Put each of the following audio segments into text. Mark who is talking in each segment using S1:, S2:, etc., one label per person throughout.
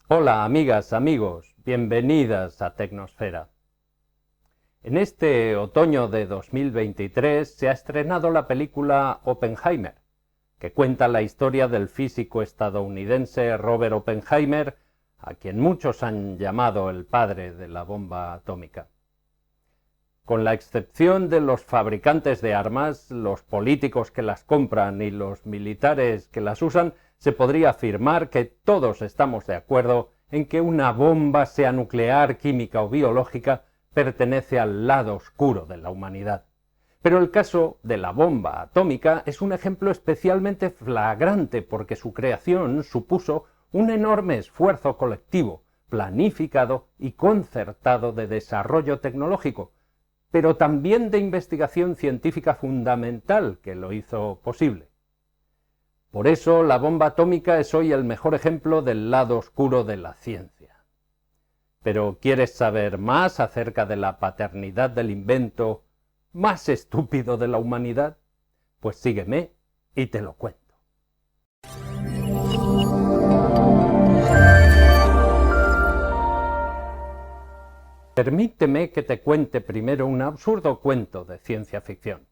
S1: Hola amigas, amigos, bienvenidas a Tecnosfera. En este otoño de 2023 se ha estrenado la película Oppenheimer, que cuenta la historia del físico estadounidense Robert Oppenheimer, a quien muchos han llamado el padre de la bomba atómica. Con la excepción de los fabricantes de armas, los políticos que las compran y los militares que las usan, se podría afirmar que todos estamos de acuerdo en que una bomba, sea nuclear, química o biológica, pertenece al lado oscuro de la humanidad. Pero el caso de la bomba atómica es un ejemplo especialmente flagrante porque su creación supuso un enorme esfuerzo colectivo, planificado y concertado de desarrollo tecnológico, pero también de investigación científica fundamental que lo hizo posible. Por eso la bomba atómica es hoy el mejor ejemplo del lado oscuro de la ciencia. ¿Pero quieres saber más acerca de la paternidad del invento más estúpido de la humanidad? Pues sígueme y te lo cuento. Permíteme que te cuente primero un absurdo cuento de ciencia ficción.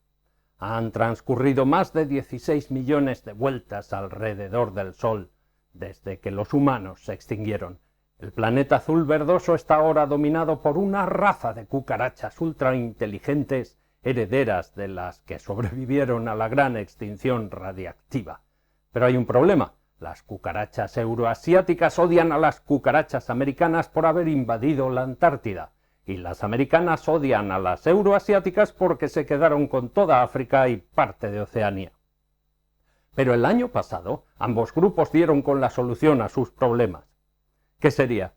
S1: Han transcurrido más de 16 millones de vueltas alrededor del Sol desde que los humanos se extinguieron. El planeta azul verdoso está ahora dominado por una raza de cucarachas ultrainteligentes herederas de las que sobrevivieron a la gran extinción radiactiva. Pero hay un problema. Las cucarachas euroasiáticas odian a las cucarachas americanas por haber invadido la Antártida, y las americanas odian a las euroasiáticas porque se quedaron con toda África y parte de Oceanía. Pero el año pasado ambos grupos dieron con la solución a sus problemas. ¿Qué sería?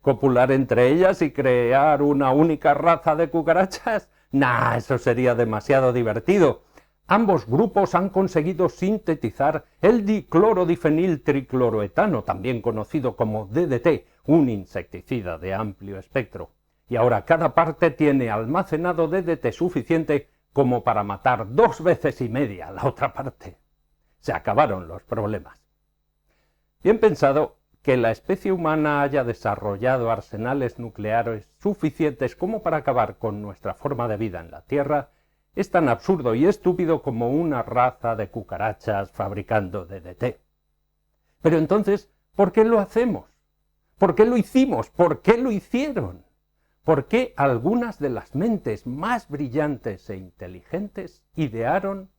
S1: ¿Copular entre ellas y crear una única raza de cucarachas? Nah, eso sería demasiado divertido. Ambos grupos han conseguido sintetizar el diclorodifeniltricloroetano, también conocido como DDT, un insecticida de amplio espectro. Y ahora cada parte tiene almacenado DDT suficiente como para matar 2 veces y media a la otra parte. Se acabaron los problemas. Bien pensado que la especie humana haya desarrollado arsenales nucleares suficientes como para acabar con nuestra forma de vida en la Tierra es tan absurdo y estúpido como una raza de cucarachas fabricando DDT. Pero entonces, ¿por qué lo hacemos? ¿Por qué lo hicimos? ¿Por qué lo hicieron? ¿Por qué algunas de las mentes más brillantes e inteligentes idearon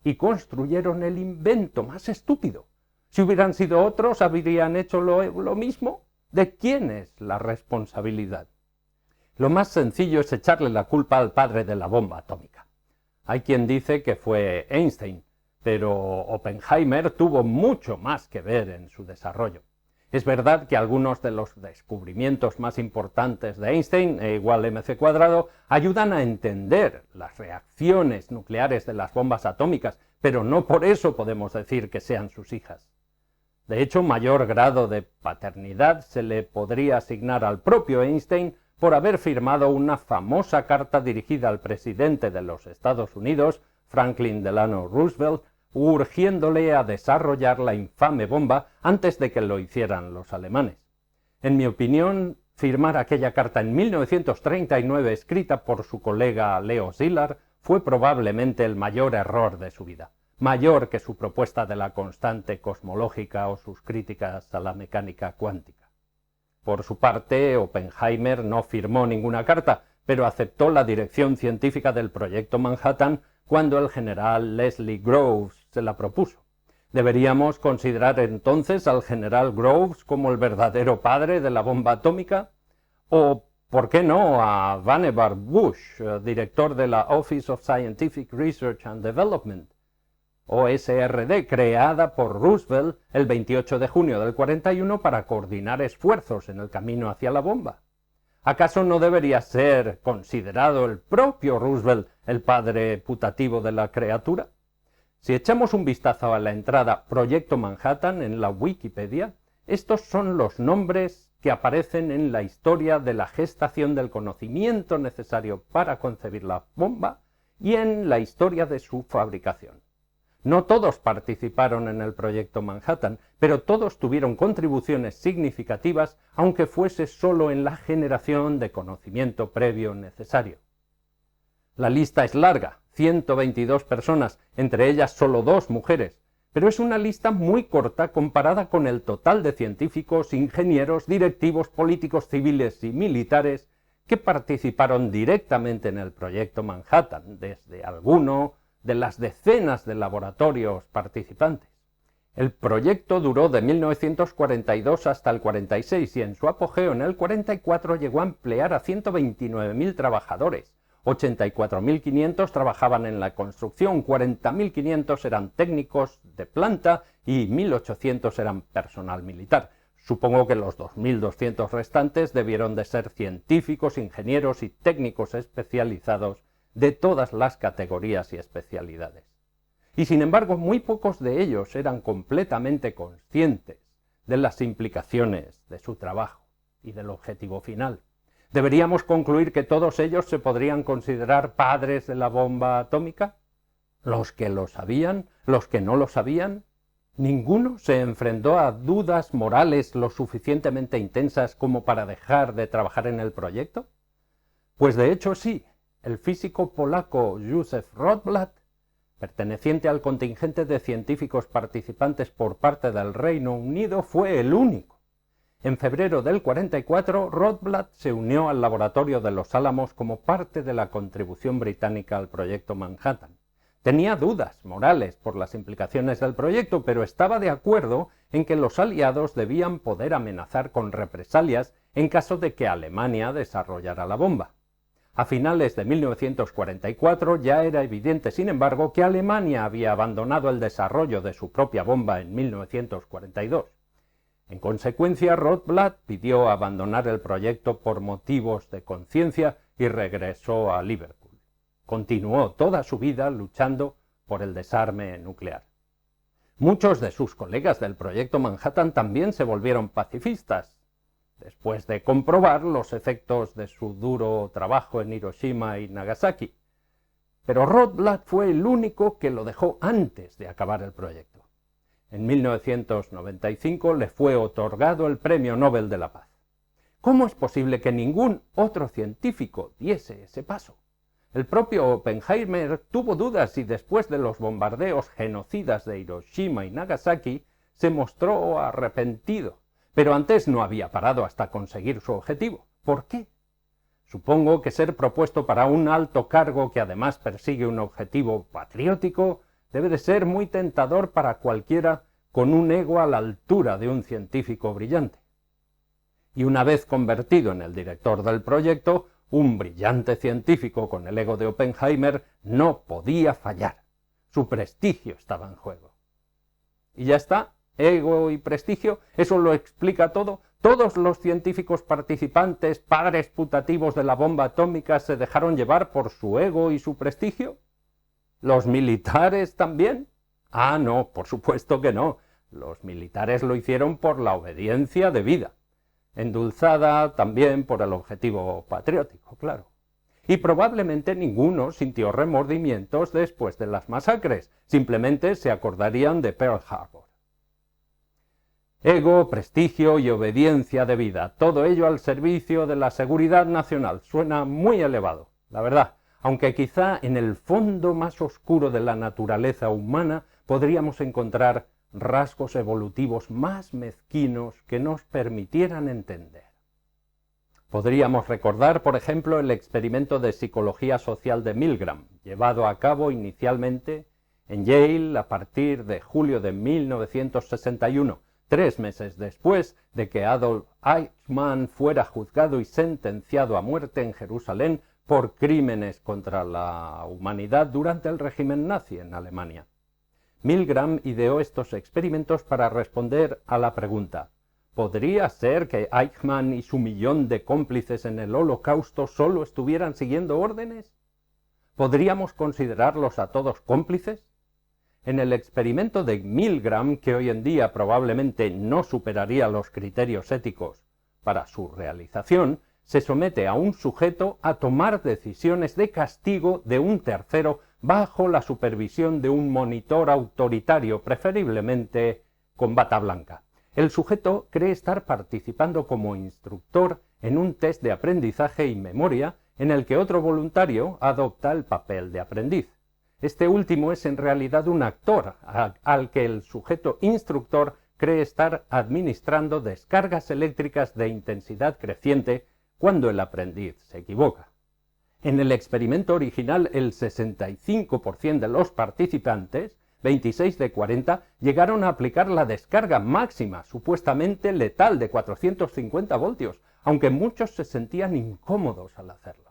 S1: y construyeron el invento más estúpido? Si hubieran sido otros, ¿habrían hecho lo mismo? ¿De quién es la responsabilidad? Lo más sencillo es echarle la culpa al padre de la bomba atómica. Hay quien dice que fue Einstein, pero Oppenheimer tuvo mucho más que ver en su desarrollo. Es verdad que algunos de los descubrimientos más importantes de Einstein, E = mc², ayudan a entender las reacciones nucleares de las bombas atómicas, pero no por eso podemos decir que sean sus hijas. De hecho, mayor grado de paternidad se le podría asignar al propio Einstein por haber firmado una famosa carta dirigida al presidente de los Estados Unidos, Franklin Delano Roosevelt, urgiéndole a desarrollar la infame bomba antes de que lo hicieran los alemanes. En mi opinión, firmar aquella carta en 1939 escrita por su colega Leo Szilard fue probablemente el mayor error de su vida, mayor que su propuesta de la constante cosmológica o sus críticas a la mecánica cuántica. Por su parte, Oppenheimer no firmó ninguna carta, pero aceptó la dirección científica del proyecto Manhattan cuando el general Leslie Groves se la propuso. ¿Deberíamos considerar entonces al general Groves como el verdadero padre de la bomba atómica? ¿O, por qué no, a Vannevar Bush, director de la Office of Scientific Research and Development, OSRD, creada por Roosevelt el 28 de junio del 41 para coordinar esfuerzos en el camino hacia la bomba? ¿Acaso no debería ser considerado el propio Roosevelt el padre putativo de la criatura? Si echamos un vistazo a la entrada Proyecto Manhattan en la Wikipedia, estos son los nombres que aparecen en la historia de la gestación del conocimiento necesario para concebir la bomba y en la historia de su fabricación. No todos participaron en el proyecto Manhattan, pero todos tuvieron contribuciones significativas, aunque fuese solo en la generación de conocimiento previo necesario. La lista es larga, 122 personas, entre ellas solo 2 mujeres, pero es una lista muy corta comparada con el total de científicos, ingenieros, directivos, políticos, civiles y militares que participaron directamente en el proyecto Manhattan, desde alguno de las decenas de laboratorios participantes. El proyecto duró de 1942 hasta el 46 y en su apogeo en el 44 llegó a emplear a 129.000 trabajadores. 84.500 trabajaban en la construcción, 40.500 eran técnicos de planta y 1.800 eran personal militar. Supongo que los 2.200 restantes debieron de ser científicos, ingenieros y técnicos especializados de todas las categorías y especialidades. Y sin embargo, muy pocos de ellos eran completamente conscientes de las implicaciones de su trabajo y del objetivo final. ¿Deberíamos concluir que todos ellos se podrían considerar padres de la bomba atómica? ¿Los que lo sabían? ¿Los que no lo sabían? ¿Ninguno se enfrentó a dudas morales lo suficientemente intensas como para dejar de trabajar en el proyecto? Pues de hecho sí, el físico polaco Józef Rotblat, perteneciente al contingente de científicos participantes por parte del Reino Unido, fue el único. En febrero del 44, Rotblat se unió al laboratorio de Los Álamos como parte de la contribución británica al proyecto Manhattan. Tenía dudas morales por las implicaciones del proyecto, pero estaba de acuerdo en que los aliados debían poder amenazar con represalias en caso de que Alemania desarrollara la bomba. A finales de 1944 ya era evidente, sin embargo, que Alemania había abandonado el desarrollo de su propia bomba en 1942. En consecuencia, Rotblat pidió abandonar el proyecto por motivos de conciencia y regresó a Liverpool. Continuó toda su vida luchando por el desarme nuclear. Muchos de sus colegas del proyecto Manhattan también se volvieron pacifistas, después de comprobar los efectos de su duro trabajo en Hiroshima y Nagasaki. Pero Rotblat fue el único que lo dejó antes de acabar el proyecto. En 1995 le fue otorgado el Premio Nobel de la Paz. ¿Cómo es posible que ningún otro científico diese ese paso? El propio Oppenheimer tuvo dudas y después de los bombardeos genocidas de Hiroshima y Nagasaki se mostró arrepentido, pero antes no había parado hasta conseguir su objetivo. ¿Por qué? Supongo que ser propuesto para un alto cargo que además persigue un objetivo patriótico debe de ser muy tentador para cualquiera con un ego a la altura de un científico brillante. Y una vez convertido en el director del proyecto, un brillante científico con el ego de Oppenheimer no podía fallar. Su prestigio estaba en juego. Y ya está, ego y prestigio, eso lo explica todo. Todos los científicos participantes, padres putativos de la bomba atómica, se dejaron llevar por su ego y su prestigio. ¿Los militares también? Ah, no, por supuesto que no. Los militares lo hicieron por la obediencia debida, endulzada también por el objetivo patriótico, claro. Y probablemente ninguno sintió remordimientos después de las masacres, simplemente se acordarían de Pearl Harbor. Ego, prestigio y obediencia debida, todo ello al servicio de la seguridad nacional. Suena muy elevado, la verdad, aunque quizá en el fondo más oscuro de la naturaleza humana podríamos encontrar rasgos evolutivos más mezquinos que nos permitieran entender. Podríamos recordar, por ejemplo, el experimento de psicología social de Milgram, llevado a cabo inicialmente en Yale a partir de julio de 1961, 3 meses después de que Adolf Eichmann fuera juzgado y sentenciado a muerte en Jerusalén por crímenes contra la humanidad durante el régimen nazi en Alemania. Milgram ideó estos experimentos para responder a la pregunta: ¿podría ser que Eichmann y su 1.000.000 de cómplices en el Holocausto solo estuvieran siguiendo órdenes? ¿Podríamos considerarlos a todos cómplices? En el experimento de Milgram, que hoy en día probablemente no superaría los criterios éticos para su realización, se somete a un sujeto a tomar decisiones de castigo de un tercero bajo la supervisión de un monitor autoritario, preferiblemente con bata blanca. El sujeto cree estar participando como instructor en un test de aprendizaje y memoria en el que otro voluntario adopta el papel de aprendiz. Este último es en realidad un actor al que el sujeto instructor cree estar administrando descargas eléctricas de intensidad creciente cuando el aprendiz se equivoca. En el experimento original, el 65% de los participantes, 26 de 40, llegaron a aplicar la descarga máxima, supuestamente letal, de 450 voltios, aunque muchos se sentían incómodos al hacerlo.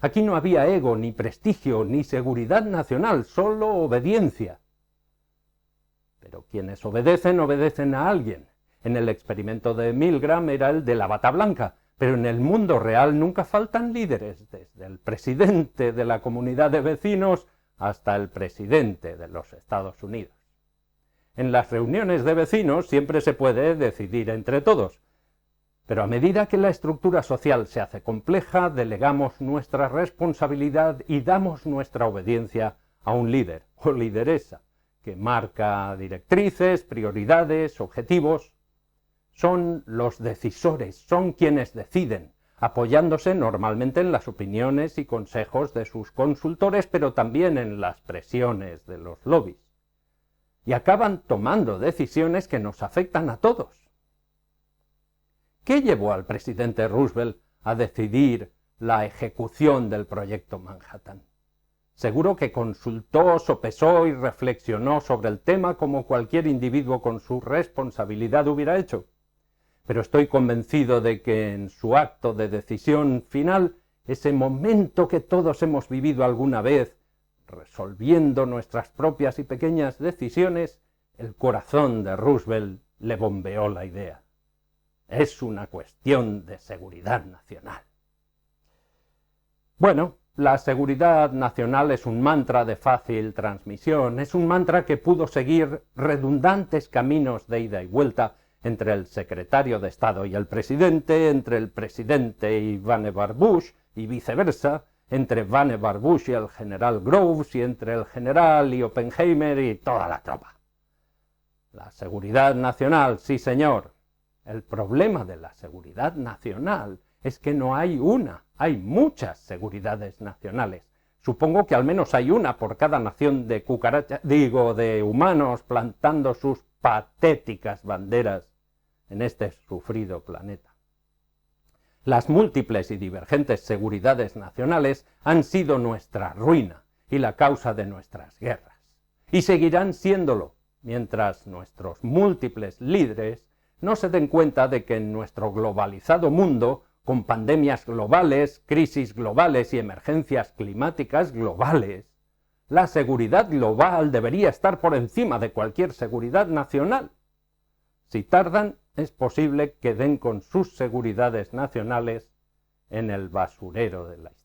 S1: Aquí no había ego, ni prestigio, ni seguridad nacional, solo obediencia. Pero quienes obedecen, obedecen a alguien. En el experimento de Milgram era el de la bata blanca, pero en el mundo real nunca faltan líderes, desde el presidente de la comunidad de vecinos hasta el presidente de los Estados Unidos. En las reuniones de vecinos siempre se puede decidir entre todos, pero a medida que la estructura social se hace compleja, delegamos nuestra responsabilidad y damos nuestra obediencia a un líder o lideresa que marca directrices, prioridades, objetivos. Son los decisores, son quienes deciden, apoyándose normalmente en las opiniones y consejos de sus consultores, pero también en las presiones de los lobbies. Y acaban tomando decisiones que nos afectan a todos. ¿Qué llevó al presidente Roosevelt a decidir la ejecución del proyecto Manhattan? Seguro que consultó, sopesó y reflexionó sobre el tema como cualquier individuo con su responsabilidad hubiera hecho. Pero estoy convencido de que en su acto de decisión final, ese momento que todos hemos vivido alguna vez, resolviendo nuestras propias y pequeñas decisiones, el corazón de Roosevelt le bombeó la idea. Es una cuestión de seguridad nacional. Bueno, la seguridad nacional es un mantra de fácil transmisión, es un mantra que pudo seguir redundantes caminos de ida y vuelta entre el secretario de Estado y el presidente, entre el presidente y Vannevar Bush y viceversa, entre Vannevar Bush y el general Groves y entre el general y Oppenheimer y toda la tropa. La seguridad nacional, sí señor. El problema de la seguridad nacional es que no hay una, hay muchas seguridades nacionales. Supongo que al menos hay una por cada nación de de humanos plantando sus patéticas banderas en este sufrido planeta. Las múltiples y divergentes seguridades nacionales han sido nuestra ruina y la causa de nuestras guerras. Y seguirán siéndolo, mientras nuestros múltiples líderes no se den cuenta de que en nuestro globalizado mundo, con pandemias globales, crisis globales y emergencias climáticas globales, la seguridad global debería estar por encima de cualquier seguridad nacional. Si tardan, es posible que den con sus seguridades nacionales en el basurero de la historia.